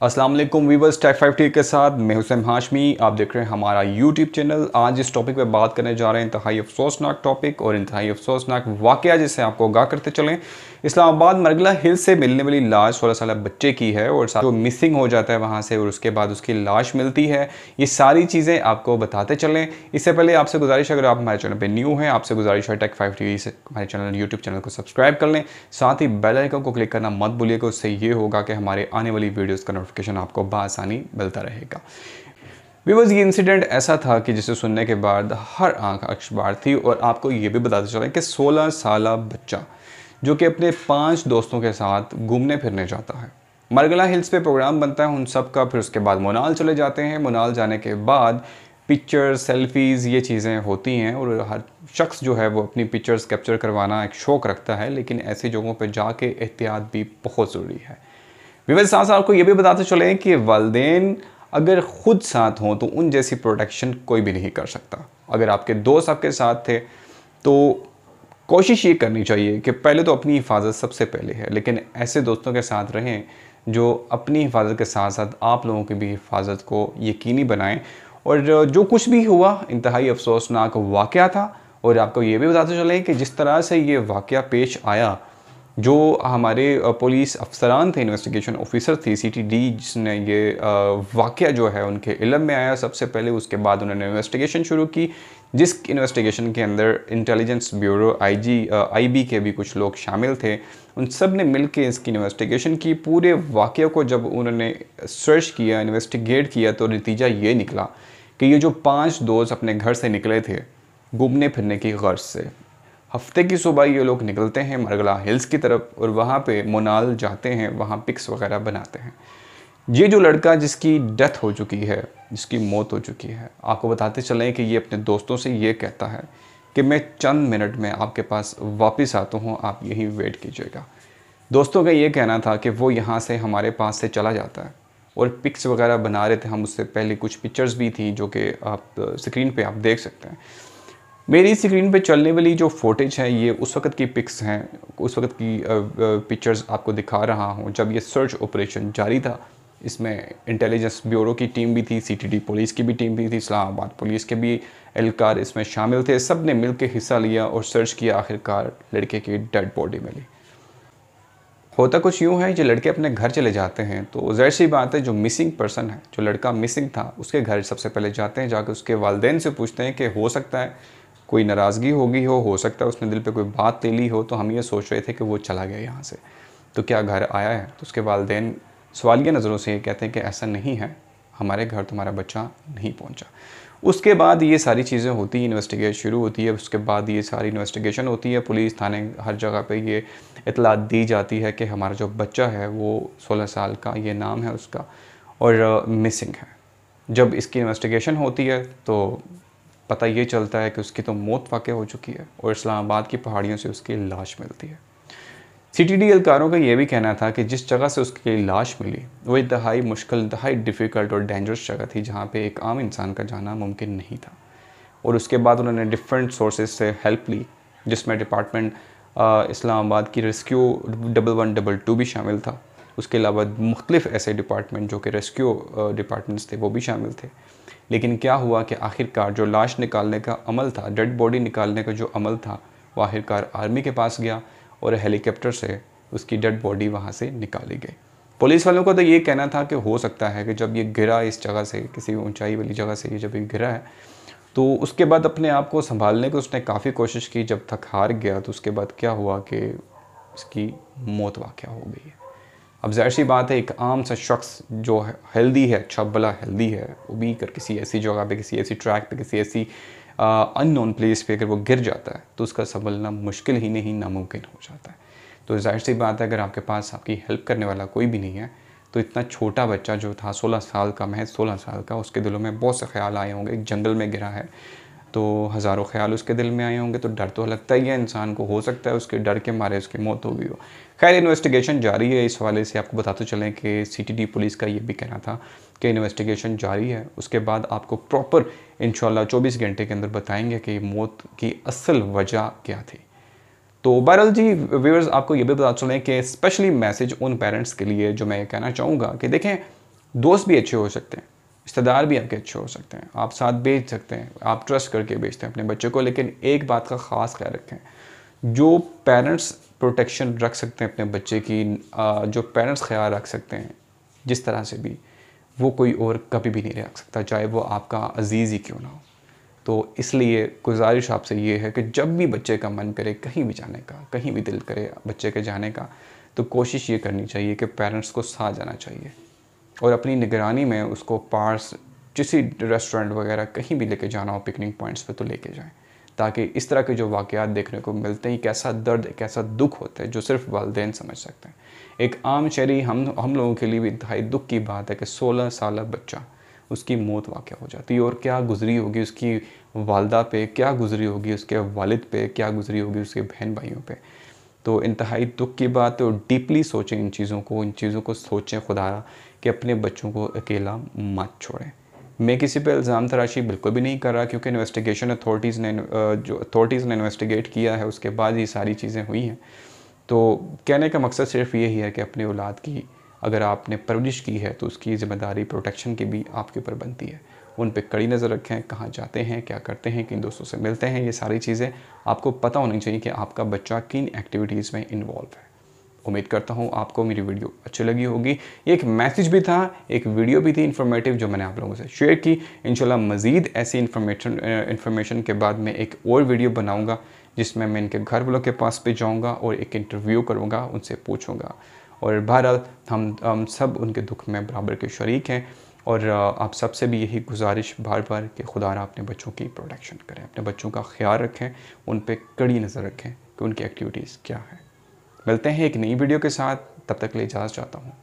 अस्सलाम वालेकुम viewers, take 5T के साथ मैं हुसैन हाशमी। आप देख रहे हैं हमारा यूट्यूब चैनल। आज इस टॉपिक पे बात करने जा रहे हैं इंतहाई अफसोसनाक टॉपिक और इंतहाई अफसोसनाक वाक़या जिससे आपको आगाह करते चलें। इस्लामाबाद मरगला हिल से मिलने वाली लाश 16 साल बच्चे की है और जो मिसिंग हो जाता है वहाँ से और उसके बाद उसकी लाश मिलती है। ये सारी चीज़ें आपको बताते चलें। इससे पहले आपसे गुजारिश, अगर आप हमारे चैनल पर न्यू हैं, आपसे गुजारिश है टेक 5T से हमारे चैनल यूट्यूब चैनल को सब्सक्राइब कर लें। साथ ही बेल आइकन को क्लिक करना मत भूलिएगा। उससे ये होगा कि हमारे आने वाली वीडियोज़ का नोटिफिकेशन आपको बआसानी मिलता रहेगा। व्यूअर्स, ये इंसिडेंट ऐसा था कि जिसे सुनने के बाद हर आंख अखबार थी और आपको ये भी बताते चलें कि 16 साल बच्चा जो कि अपने 5 दोस्तों के साथ घूमने फिरने जाता है, मरगला हिल्स पे प्रोग्राम बनता है उन सब का। फिर उसके बाद मोनाल चले जाते हैं। मोनाल जाने के बाद पिक्चर्स, सेल्फीज़, ये चीज़ें होती हैं और हर शख्स जो है वो अपनी पिक्चर्स कैप्चर करवाना एक शौक़ रखता है, लेकिन ऐसी जगहों पर जाके एहतियात भी बहुत ज़रूरी है। विवेक, साथ आपको ये भी बताते चले कि वालिदैन अगर ख़ुद साथ हों तो उन जैसी प्रोटेक्शन कोई भी नहीं कर सकता। अगर आपके दोस्त आपके साथ थे तो कोशिश ये करनी चाहिए कि पहले तो अपनी हिफाजत सबसे पहले है, लेकिन ऐसे दोस्तों के साथ रहें जो अपनी हिफाजत के साथ साथ आप लोगों की भी हिफाजत को यकीनी बनाएं। और जो कुछ भी हुआ इंतहाई अफसोसनाक वाक़या था। और आपको ये भी बताते चलें कि जिस तरह से ये वाक़या पेश आया, जो हमारे पुलिस अफसरान थे, इन्वेस्टिगेशन ऑफिसर थी सीटीडी, जिसने ये वाक़या जो है उनके इल्म में आया सबसे पहले, उसके बाद उन्होंने इन्वेस्टिगेशन शुरू की, जिस इन्वेस्टिगेशन के अंदर इंटेलिजेंस ब्यूरो आईबी के भी कुछ लोग शामिल थे। उन सब ने मिल के इसकी इन्वेस्टिगेशन की। पूरे वाक़े को जब उन्होंने सर्च किया, इन्वेस्टिगेट किया, तो नतीजा ये निकला कि ये जो 5 दोस्त अपने घर से निकले थे घूमने फिरने की गर्ज से, हफ्ते की सुबह ये लोग निकलते हैं मरगला हिल्स की तरफ और वहाँ पे मोनाल जाते हैं, वहाँ पिक्स वगैरह बनाते हैं। ये जो लड़का जिसकी डेथ हो चुकी है, जिसकी मौत हो चुकी है, आपको बताते चलें कि ये अपने दोस्तों से ये कहता है कि मैं चंद मिनट में आपके पास वापस आता हूँ, आप यहीं वेट कीजिएगा। दोस्तों का ये कहना था कि वो यहाँ से हमारे पास से चला जाता है और पिक्स वगैरह बना रहे थे हम। उससे पहले कुछ पिक्चर्स भी थी जो कि आप स्क्रीन पे आप देख सकते हैं। मेरी स्क्रीन पे चलने वाली जो फुटेज है ये उस वक्त की पिक्स हैं, उस वक्त की पिक्चर्स आपको दिखा रहा हूँ जब ये सर्च ऑपरेशन जारी था। इसमें इंटेलिजेंस ब्यूरो की टीम भी थी, सीटीडी पुलिस की भी टीम भी थी, इस्लामाबाद पुलिस के भी एहलकार इसमें शामिल थे। सब ने मिल के हिस्सा लिया और सर्च किया। आखिरकार लड़के की डेड बॉडी मिली। होता कुछ यूँ है, जो लड़के अपने घर चले जाते हैं तो ज़ाहिर सी बात है जो मिसिंग पर्सन है, जो लड़का मिसिंग था, उसके घर सबसे पहले जाते हैं। जाकर उसके वालिदैन से पूछते हैं कि हो सकता है कोई नाराज़गी होगी हो सकता है उसने दिल पे कोई बात ले ली हो, तो हम ये सोच रहे थे कि वो चला गया यहाँ से, तो क्या घर आया है? तो उसके वालिदैन सवालिया नज़रों से ये कहते हैं कि ऐसा नहीं है, हमारे घर तुम्हारा बच्चा नहीं पहुँचा। उसके बाद ये सारी चीज़ें होती हैं, इन्वेस्टिगेशन शुरू होती है। उसके बाद ये सारी इन्वेस्टिगेशन होती है, पुलिस थाने हर जगह पे ये इतला दी जाती है कि हमारा जो बच्चा है वो 16 साल का, ये नाम है उसका, और मिसिंग है। जब इसकी इन्वेस्टिगेशन होती है तो पता ये चलता है कि उसकी तो मौत वाक़ई हो चुकी है और इस्लामाबाद की पहाड़ियों से उसकी लाश मिलती है। सीटीडी एहलकारों का ये भी कहना था कि जिस जगह से उसकी लाश मिली वो इंतहाई मुश्किल, इंतहाई डिफ़िकल्ट और डेंजरस जगह थी, जहाँ पे एक आम इंसान का जाना मुमकिन नहीं था। और उसके बाद उन्होंने डिफरेंट सोर्सेज से हेल्प ली, जिसमें डिपार्टमेंट इस्लामाबाद की रेस्क्यू 1122 भी शामिल था। उसके अलावा मुख्तलिफ ऐसे डिपार्टमेंट जो कि रेस्क्यू डिपार्टमेंट्स थे वो भी शामिल थे। लेकिन क्या हुआ कि आखिरकार जो लाश निकालने का अमल था, डेड बॉडी निकालने का जो अमल था, वो आखिरकार आर्मी के पास गया और हेलीकॉप्टर से उसकी डेड बॉडी वहाँ से निकाली गई। पुलिस वालों को तो ये कहना था कि हो सकता है कि जब ये गिरा इस जगह से, किसी ऊंचाई वाली जगह से ये जब ये गिरा है, तो उसके बाद अपने आप को संभालने की उसने काफ़ी कोशिश की। जब थक हार गया तो उसके बाद क्या हुआ कि उसकी मौत वाक़या हो गई है। अब ज़ाहिर सी बात है, एक आम सा शख्स जो हेल्दी है, अच्छा भला हेल्दी है, वो भी कर किसी ऐसी जगह पे, किसी ऐसी ट्रैक पे, किसी ऐसी अननोन प्लेस पे अगर वो गिर जाता है तो उसका संभलना मुश्किल ही नहीं, नामुमकिन हो जाता है। तो ज़ाहिर सी बात है, अगर आपके पास आपकी हेल्प करने वाला कोई भी नहीं है तो इतना छोटा बच्चा जो था 16 साल का, महज 16 साल का, उसके दिलों में बहुत से ख्याल आए होंगे। एक जंगल में गिरा है तो हज़ारों ख्याल उसके दिल में आए होंगे, तो डर तो लगता ही है इंसान को। हो सकता है उसके डर के मारे उसकी मौत हो गई हो। खैर, इन्वेस्टिगेशन जारी है। इस हवाले से आपको बताते चलें कि सीटीडी पुलिस का ये भी कहना था कि इन्वेस्टिगेशन जारी है, उसके बाद आपको प्रॉपर इंशाल्लाह 24 घंटे के अंदर बताएंगे कि मौत की असल वजह क्या थी। तो बहरहाल जी व्यूअर्स, आपको ये भी बताते चलें कि स्पेशली मैसेज उन पेरेंट्स के लिए जो मैं कहना चाहूँगा कि देखें, दोस्त भी अच्छे हो सकते हैं, रिश्तेदार भी आपके अच्छे हो सकते हैं, आप साथ भेज सकते हैं, आप ट्रस्ट करके भेजते हैं अपने बच्चों को, लेकिन एक बात का ख़ास ख्याल रखें, जो पेरेंट्स प्रोटेक्शन रख सकते हैं अपने बच्चे की, जो पेरेंट्स ख्याल रख सकते हैं जिस तरह से भी, वो कोई और कभी भी नहीं रख सकता, चाहे वो आपका अजीज़ ही क्यों ना हो। तो इसलिए गुजारिश आपसे ये है कि जब भी बच्चे का मन करे कहीं भी जाने का, कहीं भी दिल करे बच्चे के जाने का, तो कोशिश ये करनी चाहिए कि पेरेंट्स को साथ जाना चाहिए और अपनी निगरानी में उसको पास किसी रेस्टोरेंट वगैरह कहीं भी लेके जाना हो, पिकनिक पॉइंट्स पे, तो लेके जाएं, ताकि इस तरह के जो वाक़यात देखने को मिलते हैं, कैसा दर्द, कैसा दुख होता है जो सिर्फ वालिदैन समझ सकते हैं। एक आम शहरी हम लोगों के लिए भी इंतहाई दुख की बात है कि 16 साल बच्चा, उसकी मौत वाक़ हो जाती है, और क्या गुज़री होगी उसकी वालदा पे, क्या गुज़री होगी उसके वालिद पे, क्या गुज़री होगी उसके बहन भाइयों पे। तो इंतहाई दुख की बात है, और डीपली सोचें इन चीज़ों को सोचें खुदारा कि अपने बच्चों को अकेला मत छोड़ें। मैं किसी पे इल्ज़ाम तराशी बिल्कुल भी नहीं कर रहा, क्योंकि इन्वेस्टिगेशन अथॉरिटीज़ ने जो अथॉरिटीज़ ने इन्वेस्टिगेट किया है उसके बाद ये सारी चीज़ें हुई हैं। तो कहने का मकसद सिर्फ यही है कि अपनी औलाद की अगर आपने परवरिश की है तो उसकी ज़िम्मेदारी प्रोटेक्शन की भी आपके ऊपर बनती है। उन पे कड़ी नज़र रखें, कहाँ जाते हैं, क्या करते हैं, किन दोस्तों से मिलते हैं, ये सारी चीज़ें आपको पता होनी चाहिए कि आपका बच्चा किन एक्टिविटीज़ में इन्वॉल्व है। उम्मीद करता हूँ आपको मेरी वीडियो अच्छी लगी होगी। एक मैसेज भी था, एक वीडियो भी थी इन्फॉर्मेटिव जो मैंने आप लोगों से शेयर की। इंशाल्लाह मज़ीद ऐसी इन्फॉर्मेशन के बाद मैं एक और वीडियो बनाऊँगा जिसमें मैं इनके घर वालों के पास भी जाऊँगा और एक इंटरव्यू करूँगा, उनसे पूछूँगा। और बहरहाल हम सब उनके दुख में बराबर के शरीक हैं, और आप सबसे भी यही गुजारिश बार बार कि खुदारा अपने बच्चों की प्रोटेक्शन करें, अपने बच्चों का ख्याल रखें, उन पर कड़ी नज़र रखें कि उनकी एक्टिविटीज़ क्या है। मिलते हैं एक नई वीडियो के साथ, तब तक के लिए इजाज़त चाहता हूँ।